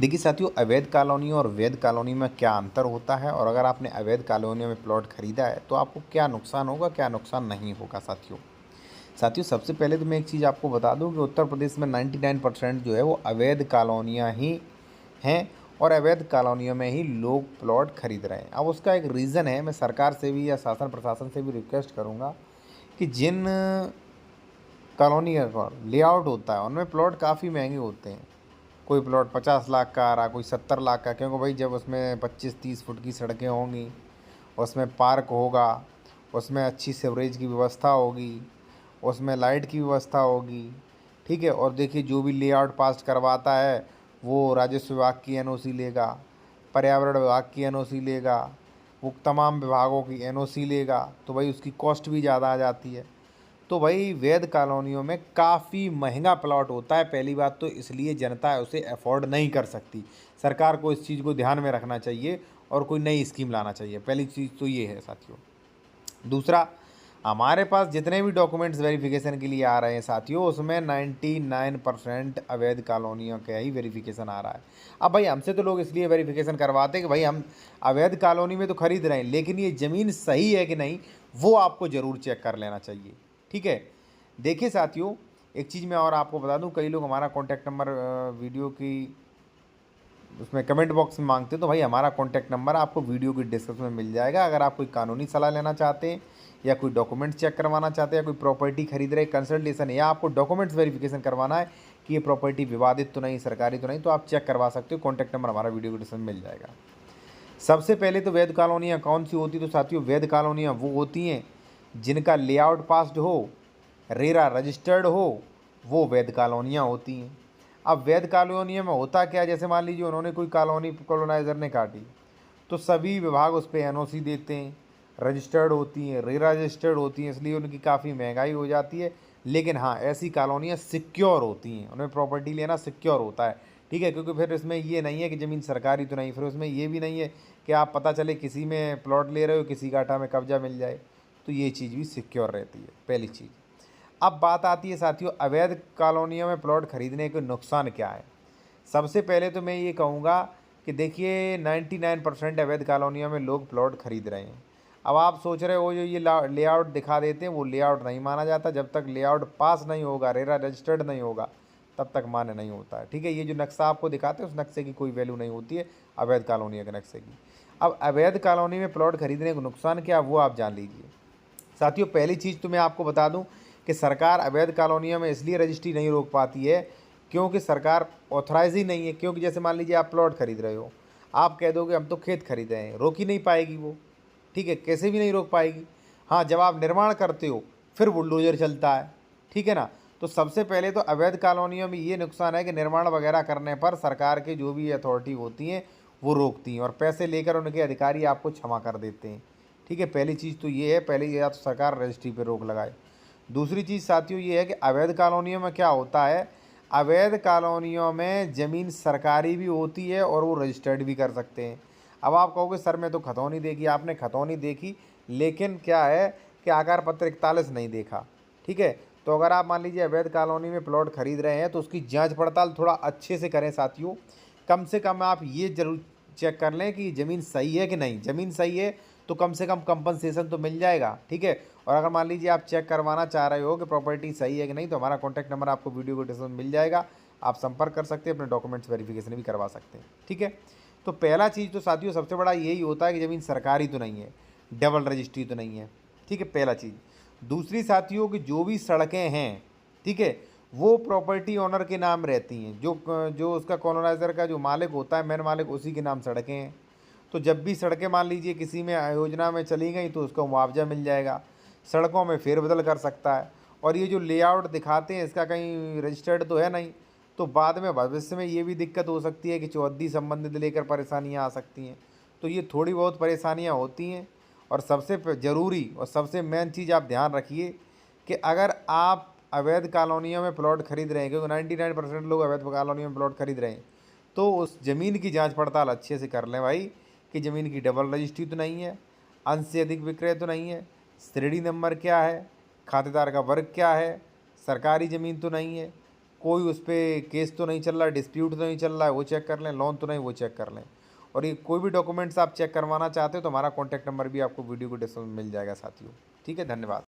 देखिए साथियों, अवैध कॉलोनियों और वैध कॉलोनी में क्या अंतर होता है और अगर आपने अवैध कॉलोनियों में प्लॉट खरीदा है तो आपको क्या नुकसान होगा, क्या नुकसान नहीं होगा। साथियों सबसे पहले तो मैं एक चीज़ आपको बता दूं कि उत्तर प्रदेश में 99% जो है वो अवैध कॉलोनियाँ ही हैं और अवैध कॉलोनियों में ही लोग प्लॉट खरीद रहे हैं। अब उसका एक रीज़न है, मैं सरकार से भी या शासन प्रशासन से भी रिक्वेस्ट करूँगा कि जिन कॉलोनी का लेआउट होता है उनमें प्लॉट काफ़ी महंगे होते हैं। कोई प्लॉट 50 लाख का आ रहा, कोई 70 लाख का, क्योंकि भाई जब उसमें 25-30 फुट की सड़कें होंगी, उसमें पार्क होगा, उसमें अच्छी सीवरेज की व्यवस्था होगी, उसमें लाइट की व्यवस्था होगी, ठीक है। और देखिए जो भी लेआउट पास करवाता है वो राजस्व विभाग की एनओसी लेगा, पर्यावरण विभाग की एनओसी लेगा, वो तमाम विभागों की एनओसी लेगा, तो भाई उसकी कॉस्ट भी ज़्यादा आ जाती है। तो भाई वैध कॉलोनियों में काफ़ी महंगा प्लॉट होता है। पहली बात तो इसलिए जनता है उसे अफोर्ड नहीं कर सकती। सरकार को इस चीज़ को ध्यान में रखना चाहिए और कोई नई स्कीम लाना चाहिए। पहली चीज़ तो ये है साथियों। दूसरा, हमारे पास जितने भी डॉक्यूमेंट्स वेरिफिकेशन के लिए आ रहे हैं साथियों, उसमें 99% अवैध कॉलोनियों का ही वेरिफिकेशन आ रहा है। अब भाई हमसे तो लोग इसलिए वेरिफिकेशन करवाते हैं कि भाई हम अवैध कॉलोनी में तो खरीद रहे हैं, लेकिन ये ज़मीन सही है कि नहीं वो आपको ज़रूर चेक कर लेना चाहिए, ठीक है। देखिए साथियों, एक चीज़ मैं और आपको बता दूं, कई लोग हमारा कॉन्टैक्ट नंबर वीडियो की उसमें कमेंट बॉक्स में मांगते हैं, तो भाई हमारा कॉन्टैक्ट नंबर आपको वीडियो की डिस्क्रिप्शन में मिल जाएगा। अगर आप कोई कानूनी सलाह लेना चाहते हैं या कोई डॉक्यूमेंट्स चेक करवाना चाहते हैं या कोई प्रॉपर्टी खरीद रहे कंसल्टेशन या आपको डॉक्यूमेंट्स वेरिफिकेशन करवाना है कि ये प्रॉपर्टी विवादित तो नहीं, सरकारी तो नहीं, तो आप चेक करवा सकते हो। कॉन्टैक्ट नंबर हमारा वीडियो की डिस्क्रिप्शन में मिल जाएगा। सबसे पहले तो वैध कॉलोनियाँ कौन सी होती, तो साथियों वैध कॉलोनियाँ वो होती हैं जिनका लेआउट पास्ड हो, रेरा रजिस्टर्ड हो, वो वैध कॉलोनियाँ होती हैं। अब वैध कॉलोनियों में होता क्या है, जैसे मान लीजिए उन्होंने कोई कॉलोनी कॉलोनाइजर ने काटी तो सभी विभाग उस पर एनओसी देते हैं, रजिस्टर्ड होती हैं, रेरा रजिस्टर्ड होती हैं, इसलिए उनकी काफ़ी महंगाई हो जाती है। लेकिन हाँ, ऐसी कॉलोनियाँ सिक्योर होती हैं, उनमें प्रॉपर्टी लेना सिक्योर होता है, ठीक है। क्योंकि फिर इसमें ये नहीं है कि ज़मीन सरकारी तो नहीं, फिर उसमें ये भी नहीं है कि आप पता चले किसी में प्लॉट ले रहे हो, किसी गाठा में कब्जा मिल जाए, तो ये चीज़ भी सिक्योर रहती है, पहली चीज़। अब बात आती है साथियों अवैध कॉलोनियों में प्लॉट खरीदने के नुकसान क्या है। सबसे पहले तो मैं ये कहूँगा कि देखिए 99% अवैध कॉलोनियों में लोग प्लॉट खरीद रहे हैं। अब आप सोच रहे हो जो ये लेआउट दिखा देते हैं वो लेआउट नहीं माना जाता, जब तक लेआउट पास नहीं होगा, रेरा रजिस्टर्ड नहीं होगा, तब तक मान्य नहीं होता है, ठीक है। ये जो नक्शा आपको दिखाते हैं उस नक्शे की कोई वैल्यू नहीं होती है अवैध कॉलोनी के नक्शे की। अब अवैध कॉलोनी में प्लॉट खरीदने का नुकसान क्या वो आप जान लीजिए साथियों। पहली चीज़ तो मैं आपको बता दूं कि सरकार अवैध कॉलोनियों में इसलिए रजिस्ट्री नहीं रोक पाती है क्योंकि सरकार ऑथराइज ही नहीं है। क्योंकि जैसे मान लीजिए आप प्लॉट खरीद रहे हो, आप कह दोगे हम तो खेत खरीद रहे हैं, रोक ही नहीं पाएगी वो, ठीक है, कैसे भी नहीं रोक पाएगी। हाँ, जब आप निर्माण करते हो फिर बुलडोजर चलता है, ठीक है ना। तो सबसे पहले तो अवैध कॉलोनियों में ये नुकसान है कि निर्माण वगैरह करने पर सरकार के जो भी अथॉरिटी होती हैं वो रोकती हैं और पैसे लेकर उनके अधिकारी आपको क्षमा कर देते हैं, ठीक है। पहली चीज़ तो ये है, पहले या तो सरकार रजिस्ट्री पर रोक लगाए। दूसरी चीज़ साथियों ये है कि अवैध कॉलोनियों में क्या होता है, अवैध कॉलोनियों में ज़मीन सरकारी भी होती है और वो रजिस्टर्ड भी कर सकते हैं। अब आप कहोगे सर मैं तो खतौनी देखी, आपने खतौनी देखी लेकिन क्या है कि आकार पत्र 41 नहीं देखा, ठीक है। तो अगर आप मान लीजिए अवैध कॉलोनी में प्लॉट खरीद रहे हैं तो उसकी जांच पड़ताल थोड़ा अच्छे से करें साथियों। कम से कम आप ये जरूर चेक कर लें कि ज़मीन सही है कि नहीं। ज़मीन सही है तो कम से कम कंपनसेशन तो मिल जाएगा, ठीक है। और अगर मान लीजिए आप चेक करवाना चाह रहे हो कि प्रॉपर्टी सही है कि नहीं, तो हमारा कॉन्टैक्ट नंबर आपको वीडियो को डिस्क्रिप्शन में मिल जाएगा, आप संपर्क कर सकते हैं, अपने डॉक्यूमेंट्स वेरिफिकेशन भी करवा सकते हैं, ठीक है। तो पहला चीज़ तो साथियों सबसे बड़ा यही होता है कि ज़मीन सरकारी तो नहीं है, डबल रजिस्ट्री तो नहीं है, ठीक है, पहला चीज़। दूसरी साथियों की जो भी सड़कें हैं, ठीक है, वो प्रॉपर्टी ओनर के नाम रहती हैं, जो जो उसका कॉलोनाइजर का जो मालिक होता है, मेन मालिक, उसी के नाम सड़कें हैं। तो जब भी सड़कें मान लीजिए किसी में योजना में चली गई तो उसको मुआवजा मिल जाएगा, सड़कों में फेरबदल कर सकता है। और ये जो लेआउट दिखाते हैं इसका कहीं रजिस्टर्ड तो है नहीं, तो बाद में भविष्य में ये भी दिक्कत हो सकती है कि चौहद्दी संबंधित लेकर परेशानियां आ सकती हैं। तो ये थोड़ी बहुत परेशानियां होती हैं। और सबसे ज़रूरी और सबसे मेन चीज़ आप ध्यान रखिए कि अगर आप अवैध कॉलोनियों में प्लॉट खरीद रहे हैं, क्योंकि 99% लोग अवैध कॉलोनियों में प्लॉट खरीद रहे हैं, तो उस ज़मीन की जांच पड़ताल अच्छे से कर लें भाई कि ज़मीन की डबल रजिस्ट्री तो नहीं है, अंश से अधिक विक्रय तो नहीं है, श्रेणी नंबर क्या है, खातेदार का वर्ग क्या है, सरकारी ज़मीन तो नहीं है, कोई उस पर केस तो नहीं चल रहा है, डिस्प्यूट तो नहीं चल रहा है, वो चेक कर लें, लोन तो नहीं, वो चेक कर लें। और ये कोई भी डॉक्यूमेंट्स आप चेक करवाना चाहते हो तो हमारा कॉन्टैक्ट नंबर भी आपको वीडियो को डिस्क्रिप्शन में मिल जाएगा साथियों। ठीक है, धन्यवाद।